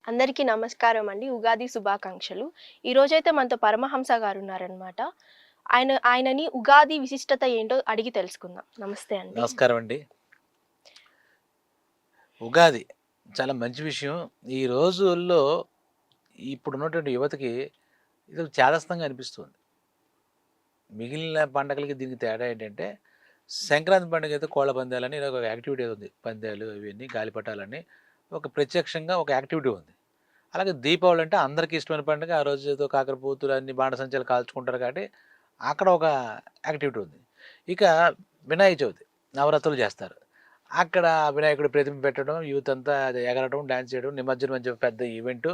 అందరికీ నమస్కారం అండి. ఉగాది శుభాకాంక్షలు. ఈరోజైతే మనతో పరమహంస గారున్నారనమాట. ఆయనని ఉగాది విశిష్టత ఏంటో అడిగి తెలుసుకుందాం. నమస్తే అండి. నమస్కారం అండి. ఉగాది చాలా మంచి విషయం. ఈ రోజుల్లో ఇప్పుడున్నటువంటి యువతకి ఇది చాదస్తంగా అనిపిస్తుంది. మిగిలిన పండగలకి దీనికి తేడా ఏంటంటే, సంక్రాంతి పండుగ అయితే కోళ్ళ పందాలని ఇలా ఒక యాక్టివిటీ ఉంది. పందాలు ఇవన్నీ, గాలిపటాలని ఒక ప్రత్యక్షంగా ఒక యాక్టివిటీ ఉంది. అలాగే దీపావళి అంటే అందరికీ ఇష్టమైన పండుగ. ఆ రోజు ఏదో కాకరపూతులు అన్ని బాణసంచాలు కాల్చుకుంటారు కాబట్టి అక్కడ ఒక యాక్టివిటీ ఉంది. ఇక వినాయక చవితి నవరాత్రులు చేస్తారు. అక్కడ వినాయకుడి ప్రతిమ పెట్టడం, యూత్ అంతా అది ఎగరడం, డాన్స్ చేయడం, నిమజ్జనం మంచి పెద్ద ఈవెంటు.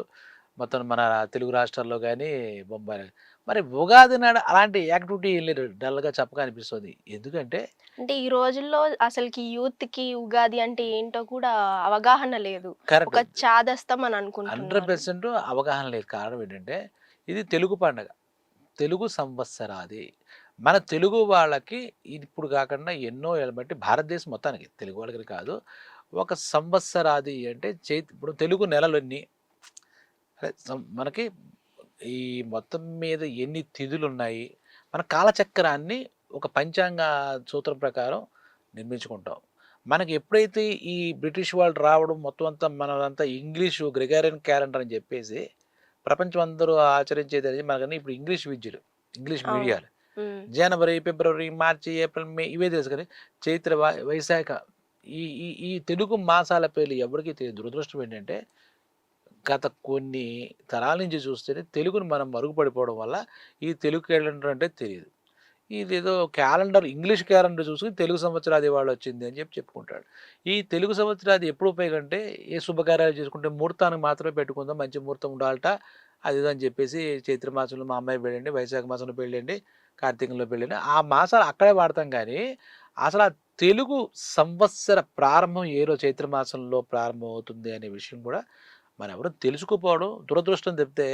మొత్తం మన తెలుగు రాష్ట్రాల్లో కానీ బొంబాయి. మరి ఉగాది నాడు అలాంటి యాక్టివిటీ ఏం లేదు. డల్‌గా చప్పగా అనిపిస్తుంది. ఎందుకంటే అంటే ఈ రోజుల్లో అసలకి యూత్‌కి ఉగాది అంటే ఏంటో కూడా అవగాహన లేదు. కరెక్ట్. ఒక చాదస్తం అని అనుకుంటున్నారు. 100% అవగాహన లేదు. కారణం ఏంటంటే ఇది తెలుగు పండగ. తెలుగు సంవత్సరాది. మన తెలుగు వాళ్ళకి ఇప్పుడు కాకుండా ఎన్నో ఏళ్ళ బట్టి భారతదేశం మొత్తానికి తెలుగు వాళ్ళకి కాదు. ఒక సంవత్సరాది అంటే ఇప్పుడు తెలుగు నెలలెన్ని అదే మనకి ఈ మొత్తం మీద ఎన్ని తిథులున్నాయి. మన కాలచక్రాన్ని ఒక పంచాంగ సూత్రం ప్రకారం నిర్మించుకుంటాం. మనకి ఎప్పుడైతే ఈ బ్రిటిష్ వాళ్ళు రావడం మొత్తం అంతా మనదంతా ఇంగ్లీషు గ్రెగోరియన్ క్యాలెండర్ అని చెప్పేసి ప్రపంచం అందరూ ఆచరించేది మనకన్నా ఇప్పుడు ఇంగ్లీష్ విద్యలు, ఇంగ్లీష్ అవును. మీడియాలు. హ్మ్. జనవరి, ఫిబ్రవరి, మార్చి, ఏప్రిల్, మే ఇవే తెలుసు కానీ చైత్ర, వైశాఖ ఈ ఈ ఈ తెలుగు మాసాల పేర్లు ఎవరికీ తెలియదు. దురదృష్టం ఏంటంటే గత కొన్ని తరాల నుంచి చూస్తేనే తెలుగుని మనం మరుగుపడిపోవడం వల్ల ఈ తెలుగు క్యాలెండర్ అంటే తెలియదు. ఇదేదో క్యాలెండర్ ఇంగ్లీష్ క్యాలెండర్ చూసుకుని తెలుగు సంవత్సరాది వాళ్ళు వచ్చింది అని చెప్పుకుంటాడు. ఈ తెలుగు సంవత్సరాది ఎప్పుడు ఉపయోగం అంటే ఏ శుభకార్యాలు చేసుకుంటే ముహూర్తానికి మాత్రమే పెట్టుకుందాం, మంచి ముహూర్తం ఉండాలట అది ఇది అని చెప్పేసి చైత్ర మాసంలో మా అమ్మాయి పెళ్ళండి, వైశాఖ మాసంలో పెళ్ళండి, కార్తీకంలో పెళ్ళండి ఆ మాసాలు అక్కడే వాడతాం కానీ అసలు ఆ తెలుగు సంవత్సర ప్రారంభం ఏ రోజు చైత్ర మాసంలో ప్రారంభం అవుతుంది అనే విషయం కూడా మనం ఎవరు తెలుసుకోపోవడం దురదృష్టం తప్పితే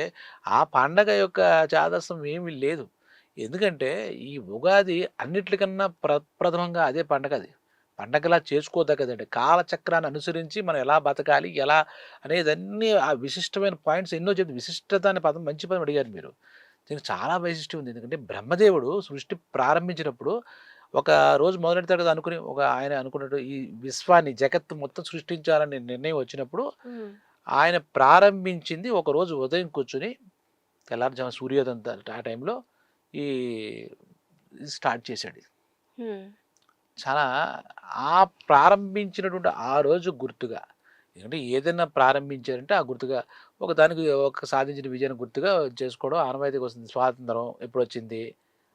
ఆ పండగ యొక్క చాదస్తం ఏమీ లేదు. ఎందుకంటే ఈ ఉగాది అన్నిట్లికన్నా ప్రప్రథమంగా అదే పండగ అది. పండగలా చేసుకోదగ్గదండి. కాలచక్రాన్ని అనుసరించి మనం ఎలా బతకాలి, ఎలా అనేదన్నీ ఆ విశిష్టమైన పాయింట్స్ ఎన్నో చెప్తుంది. విశిష్టత అనే పదం మంచి పదం అడిగారు మీరు. దీనికి చాలా వైశిష్ట్యం ఉంది. ఎందుకంటే బ్రహ్మదేవుడు సృష్టి ప్రారంభించినప్పుడు ఒక రోజు మొదలెడతాడు కదా అనుకుని ఆయన అనుకున్నట్టు ఈ విశ్వాన్ని జగత్తు మొత్తం సృష్టించాలనే నిర్ణయం వచ్చినప్పుడు హ్మ్. ఆయన ప్రారంభించింది ఒకరోజు ఉదయం కూర్చొని తెల్లారుజామున సూర్యోదయం ఆ టైంలో ఈ స్టార్ట్ చేశాడు. హ్మ్. చాలా ఆ ప్రారంభించినటువంటి ఆ రోజు గుర్తుగా ఎందుకంటే ఏదైనా ప్రారంభించారంటే ఆ గుర్తుగా దానికి ఒక సాధించిన విజయాన్ని గుర్తుగా చేసుకోవడం ఆనవాయితీగా వస్తుంది. స్వాతంత్రం ఎప్పుడు వచ్చింది?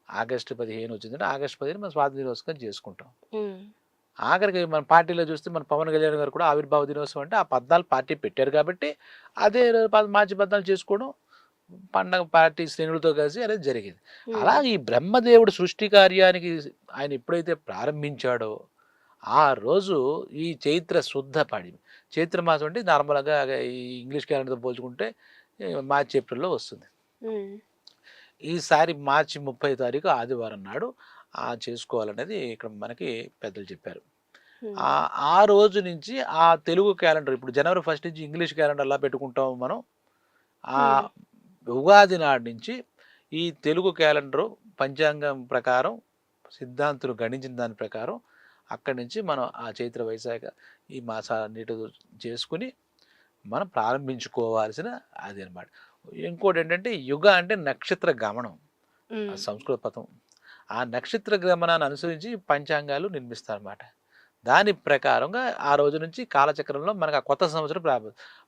ఆగస్టు 15 వచ్చిందంటే ఆగస్టు 15 మనం స్వాతంత్ర దినోత్సవం చేసుకుంటాం. హ్మ్. ఆఖరికి మన పార్టీలో చూస్తే మన పవన్ కళ్యాణ్ గారు కూడా ఆవిర్భావ దినోత్సవం అంటే ఆ 14 పార్టీ పెట్టారు కాబట్టి అదే మార్చి 14 చేసుకోవడం పండగ పార్టీ శ్రేణులతో కలిసి అనేది జరిగింది. హ్మ్. అలాగే ఈ బ్రహ్మదేవుడు సృష్టి కార్యానికి ఆయన ఎప్పుడైతే ప్రారంభించాడో ఆ రోజు ఈ చైత్ర శుద్ధ పాడ్యమి. చైత్ర మాసం అంటే నార్మల్‌గా ఈ ఇంగ్లీష్ క్యాలెండర్‌తో పోల్చుకుంటే మార్చి, ఏప్రిల్‌లో వస్తుంది. హ్మ్. ఈసారి మార్చి 30 తారీఖు ఆదివారం నాడు చేసుకోవాలనేది ఇక్కడ మనకి పెద్దలు చెప్పారు. హ్మ్. ఆ రోజు నుంచి ఆ తెలుగు క్యాలెండర్ ఇప్పుడు జనవరి 1 నుంచి ఇంగ్లీష్ క్యాలెండర్‌లా పెట్టుకుంటాము మనం. హ్మ్. ఆహ్, ఉగాది నాడు నుంచి ఈ తెలుగు క్యాలెండరు పంచాంగం ప్రకారం సిద్ధాంతులు గణించిన దాని ప్రకారం అక్కడి నుంచి మనం ఆ చైత్ర, వైశాఖ ఈ మాసాలన్నిటి చేసుకొని మనం ప్రారంభించుకోవాల్సిన అది అనమాట. ఇంకోటేంటంటే యుగ అంటే నక్షత్ర గమనం. ఆ హ్మ్. సంస్కృత పదం. ఆ నక్షత్ర గమనాన్ని అనుసరించి పంచాంగాలు నిర్మిస్తారన్నమాట. దాని ప్రకారంగా ఆ రోజు నుంచి కాలచక్రంలో మనకు ఆ కొత్త సంవత్సరం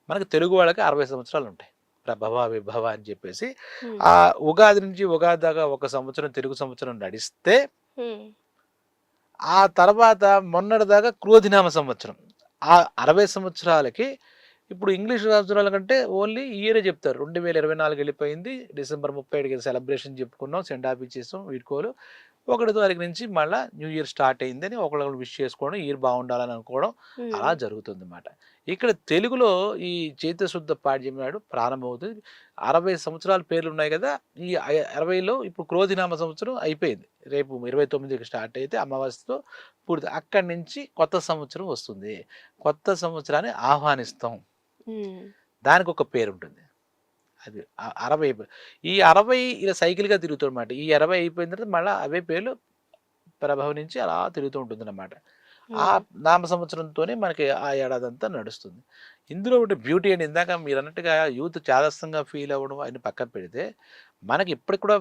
మనకు తెలుగు వాళ్ళకి 60 సంవత్సరాలుంటాయి. ప్రభవ, విభవ అని చెప్పేసి. హ్మ్. ఆ ఉగాది నుంచి ఉగాది దాకా ఒక సంవత్సరం తెలుగు సంవత్సరం నడిస్తే, హ్మ్. ఆ తర్వాత మొన్నటిదాకా క్రోధినామ సంవత్సరం. ఆ 60 సంవత్సరాలకి ఇప్పుడు ఇంగ్లీష్ సంవత్సరాల కంటే ఓన్లీ ఇయరే చెప్తారు. 2024 వెళ్ళిపోయింది. డిసెంబర్ 31కి సెలబ్రేషన్ చెప్పుకున్నాం. సెండ్ ఆఫ్ ఇచ్చేసాం వీడ్కోలు. ఒకటో తారీఖు నుంచి మళ్ళీ న్యూ ఇయర్ స్టార్ట్ అయిందని ఒకళ్ళు విష్ చేసుకోవడం, ఇయర్ బాగుండాలని అనుకోవడం అలా జరుగుతుంది అన్నమాట. ఇక్కడ తెలుగులో ఈ చైత్ర శుద్ధ పాడ్యం నాడు ప్రారంభమవుతుంది. 60 సంవత్సరాల పేర్లు ఉన్నాయి కదా, ఈ 60లో ఇప్పుడు క్రోధినామ సంవత్సరం అయిపోయింది. రేపు 29కి స్టార్ట్ అయితే అమావాస్యతో పూర్తి. అక్కడి నుంచి కొత్త సంవత్సరం వస్తుంది. కొత్త సంవత్సరాన్ని ఆహ్వానిస్తాం. దానికి ఒక పేరు ఉంటుంది. అది 60 ఈ 60 ఇలా సైకిల్గా తిరుగుతుంది అనమాట. ఈ 60 అయిపోయిన తర్వాత మళ్ళీ అవే పేర్లు ప్రభవించి అలా తిరుగుతూ ఉంటుంది అన్నమాట. ఆ నామ సంవత్సరంతోనే మనకి ఆ ఏడాది అంతా నడుస్తుంది. ఇందులో ఒకటి బ్యూటీ అండి, ఇందాక మీరు అన్నట్టుగా యూత్ చాదస్తంగా ఫీల్ అవ్వడం అని పక్కన పెడితే, మనకి ఇప్పటికి కూడా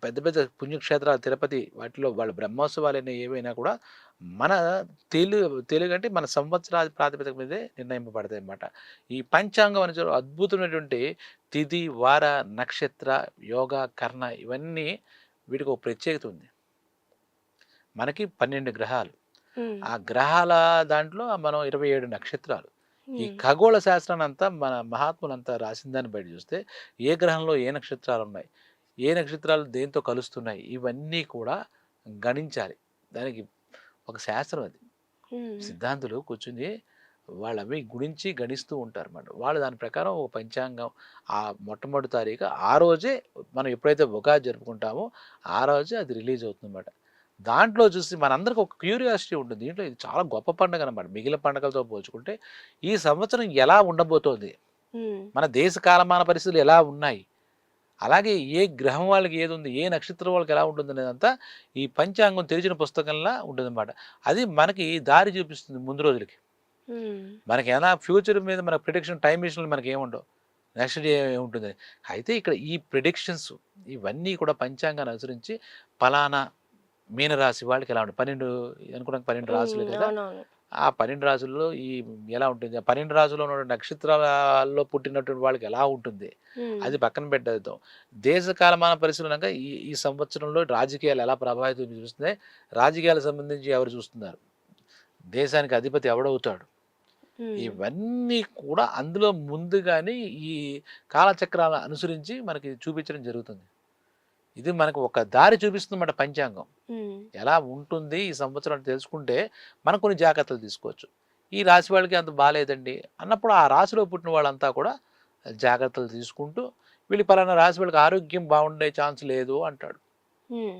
పెద్ద పెద్ద పుణ్యక్షేత్రాలు తిరుపతి వాటిలో వాళ్ళ బ్రహ్మోత్సవాలైనా ఏవైనా కూడా మన తెలుగు అంటే మన సంవత్సరాది ప్రాతిపదిక మీదే నిర్ణయింపబడతాయి అన్నమాట. ఈ పంచాంగం అనేది అద్భుతమైనటువంటి తిథి, వార, నక్షత్ర, యోగ, కర్ణ ఇవన్నీ వీటికి ఒక ప్రత్యేకత ఉంది. మనకి 12 గ్రహాలు, ఆ గ్రహాల దాంట్లో మనం 27 నక్షత్రాలు. ఈ ఖగోళ శాస్త్రాన్ని అంతా మన మహాత్ములంతా రాసిన దాన్ని బయట చూస్తే ఏ గ్రహంలో ఏ నక్షత్రాలు ఉన్నాయి, ఏ నక్షత్రాలు దేంతో కలుస్తున్నాయి, ఇవన్నీ కూడా గణించాలి. దానికి ఒక శాస్త్రం అది. సిద్ధాంతులు కూర్చుని వాళ్ళు అవి గురించి గణిస్తూ ఉంటారు అన్నమాట. వాళ్ళు దాని ప్రకారం ఒక పంచాంగం ఆ మొట్టమొదటి తారీఖు ఆ రోజే మనం ఎప్పుడైతే ఉగాది జరుపుకుంటామో ఆ రోజే అది రిలీజ్ అవుతుంది అన్నమాట. దాంట్లో చూసి మనందరికి ఒక క్యూరియాసిటీ ఉంటుంది. దీంట్లో ఇది చాలా గొప్ప పండుగ అన్నమాట. మిగిలిన పండుగలతో పోల్చుకుంటే ఈ సంవత్సరం ఎలా ఉండబోతోంది, మన దేశ కాలమాన పరిస్థితులు ఎలా ఉన్నాయి, అలాగే ఏ గ్రహం వాళ్ళకి ఏది ఉంది, ఏ నక్షత్రం వాళ్ళకి ఎలా ఉంటుంది అనేదంతా ఈ పంచాంగం తెరిచిన పుస్తకంలా ఉంటుందన్నమాట. అది మనకి దారి చూపిస్తుంది ముందు రోజులకి. మనకి ఎలా ఫ్యూచర్ మీద మన ప్రిడిక్షన్ టైం మిషన్లు మనకి ఏముండవు, నెక్స్ట్ డే ఏముంటుంది. అయితే ఇక్కడ ఈ ప్రిడిక్షన్స్ ఇవన్నీ కూడా పంచాంగాన్ని అనుసరించి పలానా మీనరాశి వాళ్ళకి ఎలా ఉంటుంది, 12 అనుకున్నాక 12 రాసులు కదా, ఆ 12 రాసుల్లో ఈ ఎలా ఉంటుంది, ఆ 12 రాసుల్లో ఉన్న నక్షత్రాల్లో పుట్టినటువంటి వాళ్ళకి ఎలా ఉంటుంది అది పక్కన పెట్టేద్దాం. దేశ కాలమాన పరిశీలనగా ఈ ఈ సంవత్సరంలో రాజకీయాలు ఎలా ప్రభావితం చూస్తున్నాయి, రాజకీయాలకు సంబంధించి ఎవరు చూస్తున్నారు, దేశానికి అధిపతి ఎవడవుతాడు, ఇవన్నీ కూడా అందులో ముందుగానే ఈ కాలచక్రాలను అనుసరించి మనకి చూపించడం జరుగుతుంది. ఇది మనకు ఒక దారి చూపిస్తుందన్నమాట పంచాంగం. ఎలా ఉంటుంది ఈ సంవత్సరం తెలుసుకుంటే మనం కొన్ని జాగ్రత్తలు తీసుకోవచ్చు. ఈ రాశి వాళ్ళకి అంత బాగాలేదండి అన్నప్పుడు ఆ రాశిలో పుట్టిన వాళ్ళంతా కూడా జాగ్రత్తలు తీసుకుంటూ వీళ్ళు పలానా రాశి వాళ్ళకి ఆరోగ్యం బాగుండే ఛాన్స్ లేదు అంటాడు.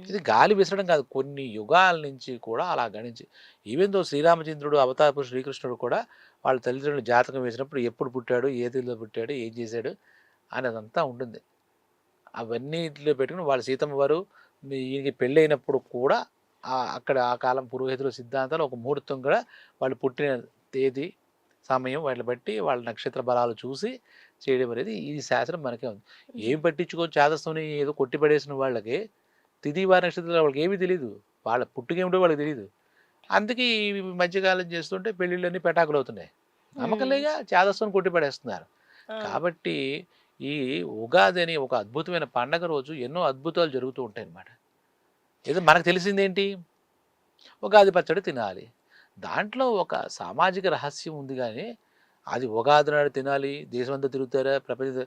ఇది గాలి విసరడం కాదు, కొన్ని యుగాల నుంచి కూడా అలా గణించి ఈవెన్ దో శ్రీరామచంద్రుడు అవతారపు శ్రీకృష్ణుడు కూడా వాళ్ళ తల్లిదండ్రులు జాతకం వేసినప్పుడు ఎప్పుడు పుట్టాడు, ఏ తేదీలో పుట్టాడు, ఏం చేశాడు అనేదంతా ఉంటుంది. అవన్నిటిలో పెట్టుకుని వాళ్ళ సీతమ్మ వారు ఈయనకి పెళ్ళైనప్పుడు కూడా అక్కడ ఆ కాలం పురోహితుల సిద్ధాంతాలు ఒక ముహూర్తం కూడా వాళ్ళు పుట్టిన తేదీ సమయం వాటిని బట్టి వాళ్ళ నక్షత్ర బలాలు చూసి చేయడం అనేది ఈ శాస్త్రం మనకే ఉంది. ఏం పట్టించుకో చాదస్తోని ఏదో కొట్టిపడేసిన వాళ్ళకి తిథి వారి నక్షత్రాలు వాళ్ళకి ఏమీ తెలియదు, వాళ్ళ పుట్టుకేమిటో వాళ్ళకి తెలియదు. అందుకే ఈ మధ్యకాలం చేస్తుంటే పెళ్ళిళ్ళన్నీ పెటాకులు అవుతున్నాయి. నమ్మకంలేగా చాదస్తోని కొట్టిపడేస్తున్నారు. కాబట్టి ఈ ఉగాది అని ఒక అద్భుతమైన పండగ రోజు ఎన్నో అద్భుతాలు జరుగుతూ ఉంటాయి అన్నమాట. ఏదో మనకు తెలిసిందేంటి, ఉగాది పచ్చడి తినాలి. దాంట్లో ఒక సామాజిక రహస్యం ఉంది, కానీ అది ఉగాది నాడు తినాలి, దేశం అంతా తిరుగుతారా, ప్రపంచ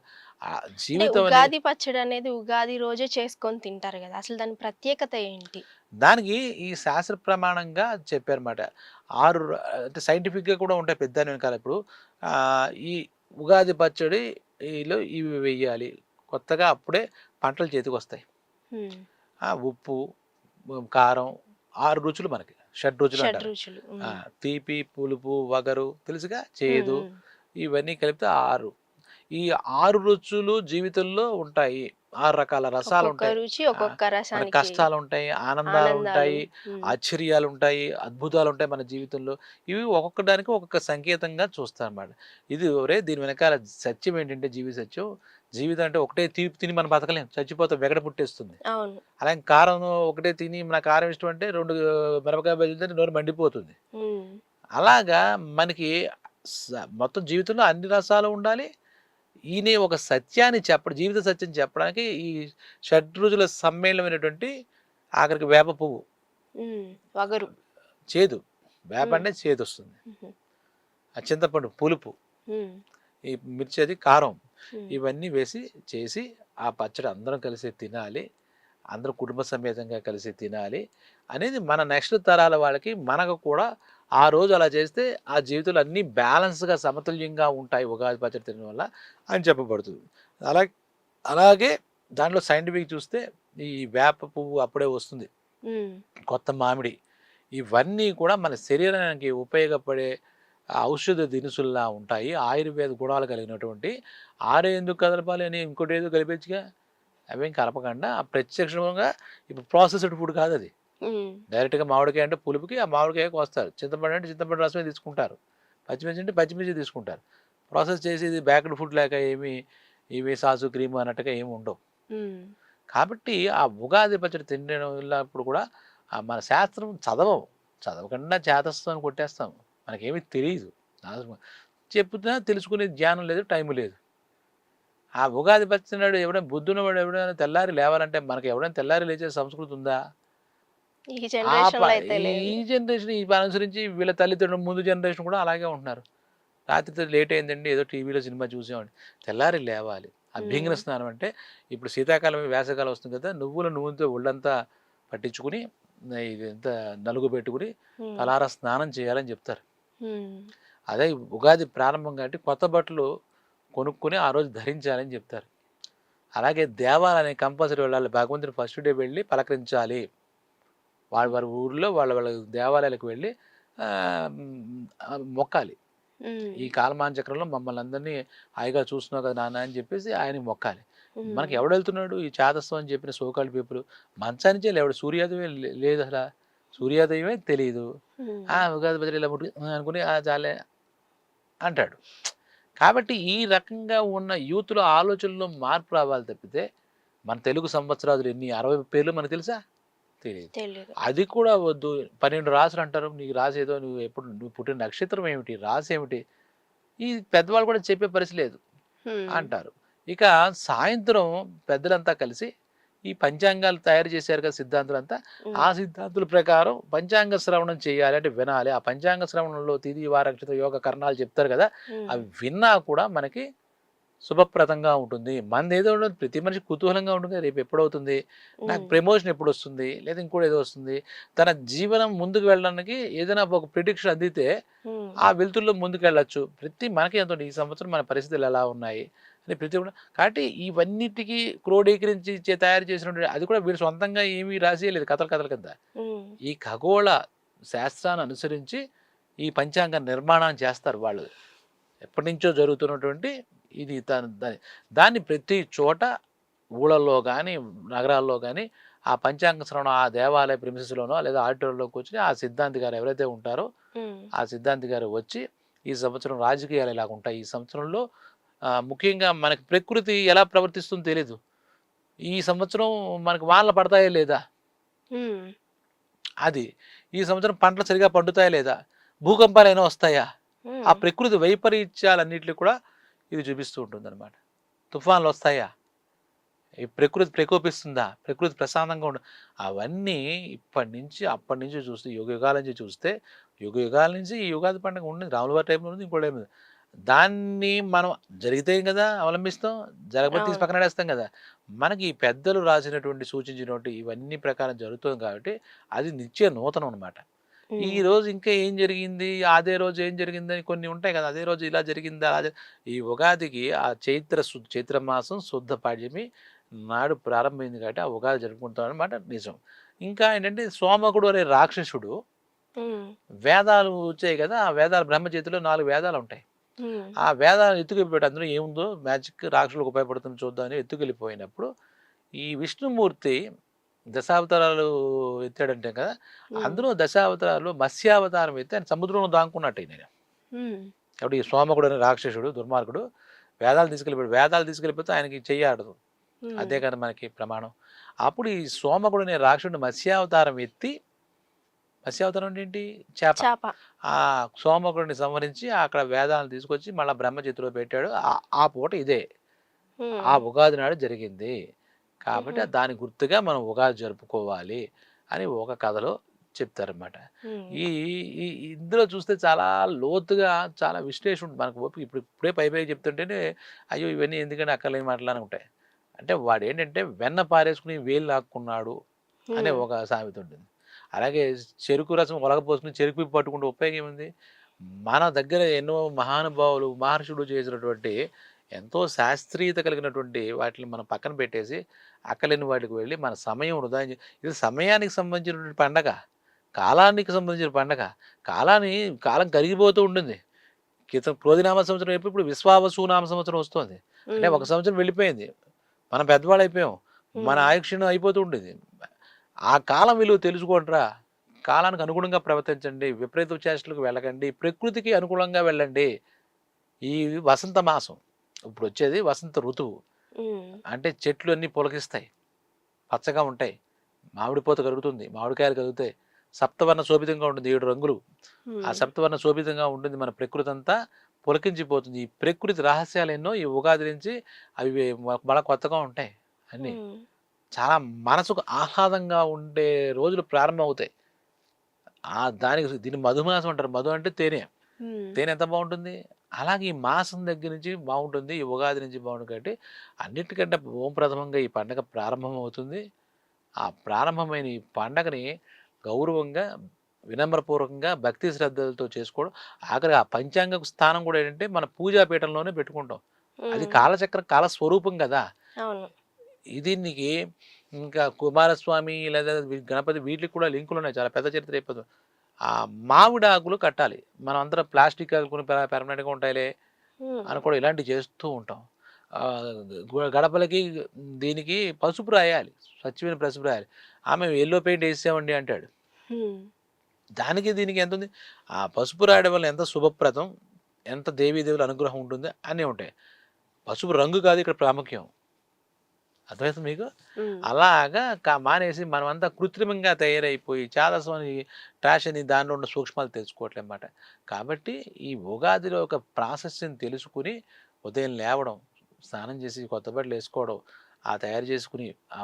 జీవితం ఉగాది పచ్చడి అనేది ఉగాది రోజే చేసుకొని తింటారు కదా, అసలు దాని ప్రత్యేకత ఏంటి? దానికి ఈ శాస్త్ర ప్రమాణంగా చెప్పారన్నమాట. 6 అంటే సైంటిఫిక్గా కూడా ఉంటాయి పెద్ద వెనకాల. ఇప్పుడు ఈ ఉగాది పచ్చడిలో ఇవి వెయ్యాలి, కొత్తగా అప్పుడే పంటలు చేతికి వస్తాయి. ఉప్పు, కారం, 6 రుచులు మనకి, షడ్రుచులు అంటారు. తీపి, పులుపు, వగరు తెలుసుగా, చేదు, ఇవన్నీ కలిపితే 6. ఈ 6 రుచులు జీవితంలో ఉంటాయి. 6 రకాల రసాలు ఉంటాయి. కష్టాలు ఉంటాయి, ఆనందాలు ఉంటాయి, ఆశ్చర్యాలు ఉంటాయి, అద్భుతాలు ఉంటాయి మన జీవితంలో. ఇవి ఒక్కొక్క దానికి ఒక్కొక్క సంకేతంగా చూస్తాం అన్నమాట. ఇది ఒరే దీని వెనకాల సత్యం ఏంటంటే సత్యం, జీవితం అంటే ఒకటే తీపి తిని మనం బతకలేం, చచ్చిపోతాం, వెగడ పుట్టేస్తుంది. అలాగే కారం ఒకటే తిని మన కారం ఇష్టం అంటే 2 మిరపకాయ బజ్జీలు నోరు మండిపోతుంది. అలాగా మనకి మొత్తం జీవితంలో అన్ని రసాలు ఉండాలి. ఈయన ఒక సత్యాన్ని జీవిత సత్యం చెప్పడానికి ఈ షడ్రుచుల సమ్మేళనమైనటువంటి ఆఖరికి వేప పువ్వు, వగరు, చేదు, వేప అంటే చేదు వస్తుంది, ఆ చింతపండు పులుపు, ఈ మిర్చి అది కారం, ఇవన్నీ వేసి చేసి ఆ పచ్చడి అందరం కలిసి తినాలి. అందరూ కుటుంబ సమేతంగా కలిసి తినాలి అనేది మన నెక్స్ట్ తరాల వాళ్ళకి మనకు కూడా ఆ రోజు అలా చేస్తే ఆ జీవితంలో అన్నీ బ్యాలెన్స్గా సమతుల్యంగా ఉంటాయి ఉగాది పచ్చడి తినడం వల్ల అని చెప్పబడుతుంది. అలా అలాగే దాంట్లో సైంటిఫిక్ చూస్తే ఈ వేప పువ్వు అప్పుడే వస్తుంది, ఉమ్, కొత్త మామిడి, ఇవన్నీ కూడా మన శరీరానికి ఉపయోగపడే ఔషధ దినుసుల్లా ఉంటాయి. ఆయుర్వేద గుణాలు కలిగినటువంటి ఆరే ఎందుకు కదలపాలి అని ఇంకోటి ఏదో కలిపేచ్చుగా. అవేం కలపకుండా ప్రత్యక్షంగా ఇప్పుడు ప్రాసెస్డ్ ఫుడ్ కాదు అది. ఉమ్, డైరెక్ట్గా మామిడికాయ అంటే పులుపుకి ఆ మామిడికాయ కోస్తారు, చింతపండు అంటే చింతపండు రసమే తీసుకుంటారు, పచ్చిమిర్చి అంటే పచ్చిమిర్చి తీసుకుంటారు. ప్రాసెస్ చేసి ఇది బ్యాక్డ్ ఫుడ్ లేక ఏమి ఇవి సాసు క్రీము అన్నట్టుగా ఏమి ఉండవు. ఉమ్, కాబట్టి ఆ ఉగాది పచ్చడి తినడం వెళ్ళినప్పుడు కూడా మన శాస్త్రం చదవం, చదవకుండా చేతస్థం కొట్టేస్తాం, మనకేమీ తెలియదు. చెప్తున్నా తెలుసుకునే జ్ఞానం లేదు, టైం లేదు. ఆ ఉగాది పచ్చడి నాడు ఎవడైనా బుద్ధున్నవాడు ఎవడైనా తెల్లారి లేవాలంటే మనకి ఎవడైనా తెల్లారి లేచే సంస్కృతి ఉందా? ఈ ఆ జనరేషన్ ప లో అయితే ఈ లేదు. జనరేషన్ ఈ అనుసరించి వీళ్ళ తల్లిదండ్రులు ముందు జనరేషన్ కూడా అలాగే ఉంటున్నారు. రాత్రితో లేట్ అయిందండి ఏదో టీవీలో సినిమా చూసామండి, తెల్లారి లేవాలి. అభ్యంగన ఉమ్, స్నానం అంటే ఇప్పుడు శీతాకాలం వేసవికాలం వస్తుంది కదా, నువ్వుల నూనెతో ఒళ్ళంతా పట్టించుకుని ఇదంతా నలుగు పెట్టుకుని ఉమ్, తలారా స్నానం చేయాలని చెప్తారు. ఉమ్, అదే ఉగాది ప్రారంభం కాబట్టి కొత్త బట్టలు కొనుక్కొని ఆ రోజు ధరించాలని చెప్తారు. అలాగే దేవాలయానికి కంపల్సరీ వెళ్ళాలి, భగవంతుని ఫస్ట్ డే వెళ్ళి పలకరించాలి. వారి వారి ఊర్లో వాళ్ళ వాళ్ళ దేవాలయాలకు వెళ్ళి మొక్కాలి. ఉమ్, ఈ కాలమాన చక్రంలో మమ్మల్ని అందరినీ హాయిగా చూస్తున్నావు కదా నాన్న అని చెప్పేసి ఆయనకి మొక్కాలి. మనకి ఉమ్, ఎవడు వెళ్తున్నాడు ఈ చేదస్తం అని చెప్పిన సోకాళ్ళు పీపుల్, మంచానికే లేవడు, సూర్యోదయమే లేదు అసలు, సూర్యోదయమే తెలియదు. ఉమ్, ఉగాది పచ్చడి ఇలా ముట్టుకు అనుకుని చాలే అంటాడు. కాబట్టి ఈ రకంగా ఉన్న యూత్‌లో ఆలోచనలో మార్పు రావాలి తప్పితే, మన తెలుగు సంవత్సరాదులు ఎన్ని 60 పేర్లు మనకు తెలుసా? తెలీదు. తెలీదు. అది కూడా వద్దు. 12 రాసులు అంటారు. నీకు రాసేదో నువ్వు పుట్టిన నక్షత్రం ఏమిటి? రాసేమిటి? ఈ పెద్దవాళ్ళు కూడా చెప్పే పరిస్థితి లేదు ఉమ్, అంటారు. ఇక సాయంత్రం పెద్దలంతా కలిసి ఈ పంచాంగాలు తయారు చేశారు కదా సిద్ధాంతులంతా. ఆ ఉమ్, సిద్ధాంతుల ప్రకారం పంచాంగ శ్రవణం చేయాలి అంటే వినాలి. ఆ పంచాంగ శ్రవణంలో తిథి, వార, నక్షత్ర, యోగ కరణాలు చెప్తారు కదా, ఉమ్, అవి విన్నా కూడా మనకి శుభప్రదంగా ఉంటుంది. మనదేదో ఉండదు, ప్రతి మనిషి కుతూహలంగా ఉంటుంది. రేపు ఎప్పుడవుతుంది? నాకు ఉమ్, ప్రమోషన్ ఎప్పుడొస్తుంది? లేదా ఇంకోటి ఏదో వస్తుంది. తన జీవనం ముందుకు వెళ్ళడానికి ఏదైనా ఒక ప్రిడిక్షన్ అందితే ఉమ్, ఆ వెలుతురులో ముందుకెళ్ళొచ్చు. ప్రతి మనకి ఎంత ఈ సంవత్సరం మన పరిస్థితులు ఎలా ఉన్నాయి అని ప్రతి కూడా కాబట్టి ఇవన్నిటికీ క్రోడీకరించి తయారు చేసినటువంటి అది కూడా వీళ్ళు సొంతంగా ఏమీ రాసేయలేదు కథలు కథల కింద. ఉమ్, ఈ ఖగోళ శాస్త్రాన్ని అనుసరించి ఈ పంచాంగ నిర్మాణం చేస్తారు వాళ్ళు. ఎప్పటి నుంచో జరుగుతున్నటువంటి ఇది దాన్ని ప్రతి చోట ఊళ్ళల్లో కానీ నగరాల్లో కానీ ఆ పంచాంగ శ్రవణం ఆ దేవాలయ ప్రిమిసెస్లోనో లేదా ఆడిటోరియంలోకి వచ్చి ఆ సిద్ధాంతి గారు ఎవరైతే ఉంటారో ఉమ్, ఆ సిద్ధాంతి గారు వచ్చి ఈ సంవత్సరం రాజకీయాలు ఇలాగ ఉంటాయి, ఈ సంవత్సరంలో ముఖ్యంగా మనకి ప్రకృతి ఎలా ప్రవర్తిస్తుందో తెలీదు, ఈ సంవత్సరం మనకు వానలు పడతాయా లేదా, ఉమ్, అది ఈ సంవత్సరం పంటలు సరిగా పండుతాయా లేదా, భూకంపాలైనా వస్తాయా, ఆ ఉమ్, ప్రకృతి వైపరీత్యాలన్నింటినీ కూడా ఇది చూపిస్తూ ఉంటుంది అనమాట. తుఫాన్లు వస్తాయా, ఈ ప్రకృతి ప్రకోపిస్తుందా, ప్రకృతి ప్రశాంతంగా ఉండ, అవన్నీ అప్పటి నుంచి చూస్తే యుగ యుగాల నుంచి చూస్తే యుగ యుగాల నుంచి ఈ యుగాది పండుగ ఉండదు. రాముల వారి టైంలో ఉంది, ఇంకో టైం దాన్ని మనం జరిగితే కదా అవలంబిస్తాం, జరగబోతే తీసి అవును. పక్కన పడేస్తాం కదా. మనకి ఈ పెద్దలు రాసినటువంటి సూచించినటువంటి ఇవన్నీ ప్రకారం జరుగుతుంది కాబట్టి అది నిత్య నూతనం అనమాట. ఈ ఉమ్, రోజు ఇంకా ఏం జరిగింది, అదే రోజు ఏం జరిగిందని కొన్ని ఉంటాయి కదా, అదే రోజు ఇలా జరిగిందా ఈ ఉగాదికి ఆ చైత్ర మాసం శుద్ధ పాడ్యమి నాడు ప్రారంభమైంది కాబట్టి ఆ ఉగాది జరుపుకుంటాం అనమాట నిజం. ఇంకా ఏంటంటే సోమకుడు అనే రాక్షసుడు ఉమ్, వేదాలు వచ్చాయి కదా, ఆ వేదాలు బ్రహ్మ చేతిలో 4 వేదాలు ఉంటాయి. ఉమ్, ఆ వేదాలు ఎత్తుకెళ్ళిపోయాడు, అందులో ఏముందో మ్యాజిక్ రాక్షసులకు ఉపయోగపడుతుంది చూద్దామని ఎత్తుకెళ్ళిపోయినప్పుడు ఈ విష్ణుమూర్తి దశావతారాలు ఎత్తాడంటే కదా, ఉమ్, అందులో దశావతారాలు మత్స్యావతారం ఎత్తి ఆయన సముద్రంలో దాక్కున్నట్టు నేను. ఉమ్, కాబట్టి ఈ సోమకుడు అనే రాక్షసుడు దుర్మార్గుడు వేదాలు తీసుకెళ్ళిపోతే ఆయనకి చెయ్యాడదు, ఉమ్, అదే కదా మనకి ప్రమాణం. అప్పుడు ఈ సోమకుడు అనే రాక్షసుడు మత్స్యావతారం ఎత్తి, మత్స్యావతారం అంటే ఏంటి, చేప, చాప. ఆ సోమకుడిని సంహరించి అక్కడ వేదాలను తీసుకొచ్చి మళ్ళీ బ్రహ్మ చేతిలో పెట్టాడు. ఆ పూట ఇదే ఉమ్, ఆ ఉగాది నాడు జరిగింది కాబట్టి ఉహు, దాని గుర్తుగా మనం ఉగాది జరుపుకోవాలి అని ఒక కథలో చెప్తారన్నమాట. ఉమ్, ఈ ఈ ఇందులో చూస్తే చాలా లోతుగా చాలా విశ్లేషణ ఉంటుంది మనకు ఓపిక. ఇప్పుడే పై చెప్తుంటేనే అయ్యో ఇవన్నీ ఎందుకంటే అక్కర్లేని మాటలానే ఉంటాయి. అంటే వాడేంటంటే వెన్న పారేసుకుని వేలు లాక్కున్నాడు అనే ఉమ్, ఒక సామెత ఉంటుంది. అలాగే చెరుకు రసం ఒలగపోసుకొని చెరుకు పిప్పి పట్టుకుంటే ఉపయోగం ఏముంది? మన దగ్గర ఎన్నో మహానుభావులు, మహర్షులు చేసినటువంటి ఎంతో శాస్త్రీయత కలిగినటువంటి వాటిని మనం పక్కన పెట్టేసి, అక్కలేని వాటికి వెళ్ళి మన సమయం వృధా ఇది సమయానికి సంబంధించినటువంటి పండగ. కాలానికి సంబంధించిన పండగ. కాలాన్ని కాలం కరిగిపోతూ ఉంటుంది. క్రోధినామ సంవత్సరం అయిపోయి ఇప్పుడు విశ్వావసునామ సంవత్సరం వస్తోంది. అంటే ఉమ్, ఒక సంవత్సరం వెళ్ళిపోయింది. మనం పెద్దవాళ్ళైపోయాం. మన ఉమ్, ఆయుష్యం అయిపోతూ ఉంటుంది. ఆ కాలం విలువ తెలుసుకోండిరా. కాలానికి అనుగుణంగా ప్రవర్తించండి. విపరీత చేష్టలకు వెళ్ళకండి. ప్రకృతికి అనుకూలంగా వెళ్ళండి. ఈ వసంత మాసం. ఇప్పుడొచ్చేది వసంత ఋతువు. ఉమ్, అంటే చెట్లు అన్నీ పులకిస్తాయి. పచ్చగా ఉంటాయి. మామిడి పూత కలుగుతుంది. మామిడికాయలు కలుగుతాయి. సప్తవర్ణ శోభితంగా ఉంటుంది. 7 రంగులు. ఆ ఉమ్, సప్తవర్ణ శోభితంగా ఉంటుంది. మన ప్రకృతి అంతా పులకించిపోతుంది. ఈ ప్రకృతి రహస్యాలు ఎన్నో ఈ ఉగాది నుంచి అవి మళ్ళా కొత్తగా ఉంటాయి అన్నీ. ఉమ్, చాలా మనసుకు ఆహ్లాదంగా ఉండే రోజులు ప్రారంభమవుతాయి. దానికి దీన్ని మధుమాసం అంటారు. మధు అంటే తేనె. ఉమ్, తేనె ఎంత బావుంటుంది? అలాగే ఈ మాసం దగ్గర నుంచి బావుంటుంది. ఈ ఉగాది నుంచి బావుంటుంది కాబట్టి అన్నిటికంటే ప్రథమంగా ఈ పండగ ప్రారంభమవుతుంది. ఆ ప్రారంభమైన ఈ పండగని గౌరవంగా, వినమ్రపూర్వకంగా, భక్తి శ్రద్ధలతో చేసుకోవడం. ఆఖరికి ఆ పంచాంగ స్థానం కూడా ఏంటంటే మన పూజా పీఠంలోనే పెట్టుకుంటాం. అది ఉమ్, కాలచక్రం కాల స్వరూపం గదా! అవును. దీనికి ఇంకా కుమారస్వామి లేదా గణపతి వీటికి కూడా లింకులున్నాయి. చాలా పెద్ద చరిత్ర అయిపోతుంది. ఆ మామిడి ఆకులు కట్టాలి. మనం అందరం ప్లాస్టిక్ ఆకులు పెర్మనెంట్‌గా ఉంటాయిలే ఉమ్, అని కూడా ఇలాంటివి చేస్తూ ఉంటాం. గడపలకి దీనికి పసుపు రాయాలి. స్వచ్ఛమైన పసుపు రాయాలి. ఆమె యెల్లో పెయింట్ ఏసేసామండి అంటాడు. ఉమ్, దానికి దీనికి ఎంతుంది? ఆ పసుపు రాయడం వల్ల ఎంత శుభప్రదం, ఎంత దేవీదేవుల అనుగ్రహం ఉంటుంది అన్నీ ఉంటాయి. పసుపు రంగు కాదు ఇక్కడ ప్రాముఖ్యం. అర్థమవుతుందా మీకు? ఉమ్, అలాగా మానేసి మనమంతా కృత్రిమంగా తయారైపోయి ఛాదసం అని, ట్రాష్ అని దానిలో ఉన్న సూక్ష్మాలు తెలుసుకోవట్లేదన్నమాట. కాబట్టి ఈ ఉగాదిలో ఒక ప్రాశస్త్యం తెలుసుకొని ఉదయం లేవడం, స్నానం చేసి కొత్త బట్టలేసుకోవడం, ఆ తయారు చేసుకుని ఆ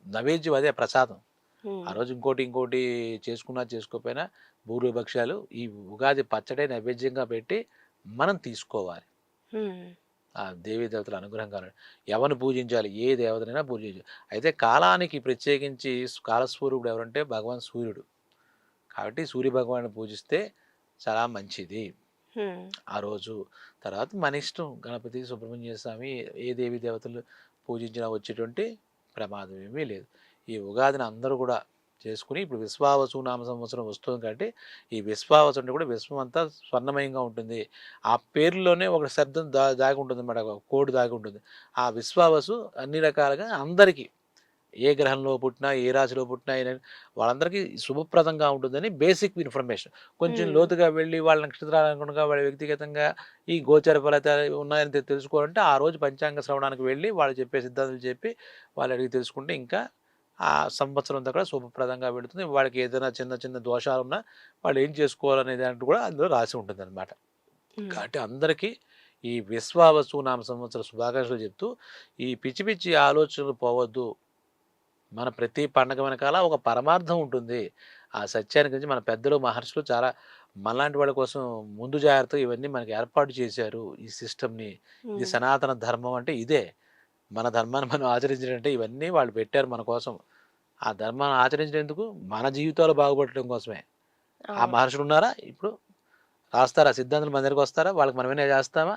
నైవేద్యం అదే ప్రసాదం. ఆ ఉమ్, రోజు ఇంకోటి చేసుకున్నా చేసుకోకపోయినా బూరెలు, భక్ష్యాలు ఈ ఉగాది పచ్చడే నైవేద్యంగా పెట్టి మనం తీసుకోవాలి. ఉమ్, ఆ దేవీ దేవతల అనుగ్రహం కావాలి. ఎవరిని పూజించాలి? ఏ దేవతనైనా పూజించాలి. అయితే కాలానికి ప్రత్యేకించి కాలస్వరూపుడు ఎవరంటే భగవాన్ సూర్యుడు. కాబట్టి సూర్య భగవాన్ని పూజిస్తే చాలా మంచిది. ఉమ్, ఆ రోజు తర్వాత మన ఇష్టం గణపతి, సుబ్రహ్మణ్య స్వామి ఏ దేవీ దేవతలు పూజించినా వచ్చేటువంటి ప్రమాదం ఏమీ లేదు. ఈ ఉగాదిని అందరూ కూడా చేసుకుని ఇప్పుడు విశ్వావసు నామ సంవత్సరం వస్తుంది కాబట్టి ఈ విశ్వావసు అంటే కూడా విశ్వం అంతా స్వర్ణమయంగా ఉంటుంది. ఆ పేరులోనే ఒక శబ్దం దాగి ఉంటుంది అన్నమాట. ఒక కోడ్ దాగి ఉంటుంది. ఆ విశ్వావసు అన్ని రకాలుగా అందరికీ ఏ గ్రహంలో పుట్టినా, ఏ రాశిలో పుట్టినా వాళ్ళందరికీ శుభప్రదంగా ఉంటుందని బేసిక్ ఇన్ఫర్మేషన్. కొంచెం ఉమ్, లోతుగా వెళ్ళి వాళ్ళ నక్షత్రాలనుగుణంగా వాళ్ళ వ్యక్తిగతంగా ఈ గోచర ఫలితాలు ఉన్నాయని తెలుసుకోవాలంటే ఆ రోజు పంచాంగ శ్రవణానికి వెళ్ళి వాళ్ళు చెప్పే సిద్ధాంతాలు చెప్పి వాళ్ళు అడిగి తెలుసుకుంటే ఇంకా ఆ సంవత్సరం అంతా కూడా శుభప్రదంగా వెళుతుంది. వాళ్ళకి ఏదైనా చిన్న చిన్న దోషాలున్నా వాళ్ళు ఏం చేసుకోవాలనే దాంట్లో కూడా అందులో రాసి ఉంటుందన్నమాట. ఉమ్, కాబట్టి అందరికీ ఈ విశ్వావసు నామ సంవత్సర శుభాకాంక్షలు చెప్తూ ఈ పిచ్చి పిచ్చి ఆలోచనలు పోవద్దు. మన ప్రతి పండగ వెనకాల ఒక పరమార్థం ఉంటుంది. ఆ సత్యాన్ని గురించి మన పెద్దలు, మహర్షులు చాలా మనలాంటి వాళ్ళ కోసం ముందు జాగ్రత్తగా ఇవన్నీ మనకి ఏర్పాటు చేశారు. ఈ సిస్టమ్‌ని. ఇది ఉమ్, సనాతన ధర్మం అంటే ఇదే. మన ధర్మాన్ని మనం ఆచరించాలంటే ఇవన్నీ వాళ్ళు పెట్టారు మన కోసం. ఆ ధర్మాన్ని ఆచరించడం ఎందుకు? మన జీవితాలు బాగుపడటం కోసమే. ఆ అవును. మహర్షులు ఉన్నారా? ఇప్పుడు రాస్తారా? సిద్ధాంతులు మన దగ్గరకొస్తారా? వాళ్ళకి మనమేమైనా చేస్తామా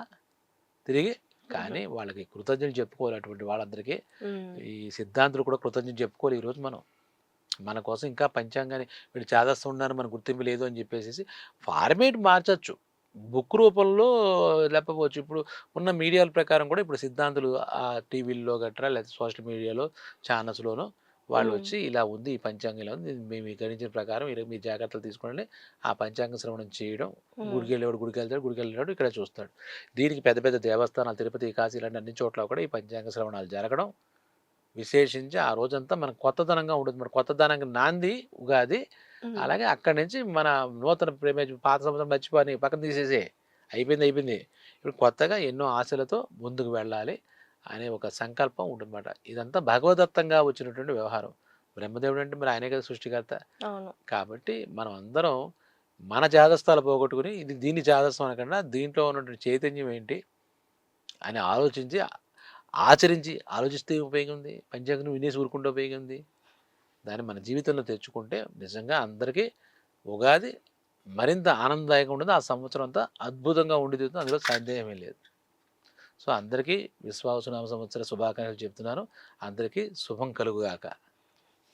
తిరిగి? హుహు. కానీ వాళ్ళకి కృతజ్ఞతలు చెప్పుకోవాలి అటువంటి వాళ్ళందరికీ. హ్మ్. ఈ సిద్ధాంతులు కూడా కృతజ్ఞతలు చెప్పుకోవాలి ఈరోజు మనం. మన కోసం ఇంకా పంచాంగాన్ని వీళ్ళు చేదస్తూ ఉన్నారు మన గుర్తింపు లేదు అని చెప్పేసేసి ఫార్మేట్ మార్చొచ్చు. బుక్ రూపంలో లేకపోవచ్చు. ఇప్పుడు ఉన్న మీడియాల ప్రకారం కూడా ఇప్పుడు సిద్ధాంతులు టీవీల్లో గట్రా లేకపోతే సోషల్ మీడియాలో ఛానల్స్‌లోనో వాళ్ళు హ్మ్. వచ్చి ఇలా ఉంది ఈ పంచాంగం ఇలా ఉంది. మేము ఈ గణించిన ప్రకారం మీరు జాగ్రత్తలు తీసుకోండి. ఆ పంచాంగ శ్రవణం చేయడం. హ్మ్. గుడికెళ్ళేవాడు గుడికెళ్తాడు. గుడికెళ్ళేవాడు ఇక్కడ చూస్తాడు. దీనికి పెద్ద పెద్ద దేవస్థానాలు తిరుపతి, కాశీ ఇలాంటి అన్ని చోట్ల కూడా ఈ పంచాంగ శ్రవణాలు జరగడం. విశేషించి ఆ రోజంతా మనకు కొత్తదనంగా ఉంటుంది. మన కొత్తదనానికి నాంది ఉగాది. హ్మ్. అలాగే అక్కడి నుంచి మన నూతన పాత సంవత్సరం మర్చిపోని పక్కన తీసేసేయి. అయిపోయింది, అయిపోయింది. ఇప్పుడు కొత్తగా ఎన్నో ఆశలతో ముందుకు వెళ్ళాలి అనే ఒక సంకల్పం ఉంటుందన్నమాట. ఇదంతా భగవదత్తంగా వచ్చినటువంటి వ్యవహారం. బ్రహ్మదేవుడు అంటే మరి ఆయనే కదా సృష్టికర్త. అవును. కాబట్టి మనం అందరం మన చేదస్తాలు పోగొట్టుకొని దీన్ని చేదస్తం అనకుండా దీంట్లో ఉన్నటువంటి చైతన్యం ఏంటి అని ఆలోచించి ఆచరించి ఆలోచిస్తే ఉపయోగం ఉంది, పంచాంగం వినేసి ఊరుకుంటే ఉపయోగం ఉంది. దాన్ని మన జీవితంలో తెచ్చుకుంటే నిజంగా అందరికీ ఉగాది మరింత ఆనందదాయకంగా ఉంటుంది. ఆ సంవత్సరం అంతా అద్భుతంగా ఉండి తీరుతుంది, అందులో సందేహమే లేదు. సో అందరికీ విశ్వావసునామ సంవత్సర శుభాకాంక్షలు చెప్తున్నాను. అందరికీ శుభం కలుగుగాక.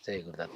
జై గురుదత్త.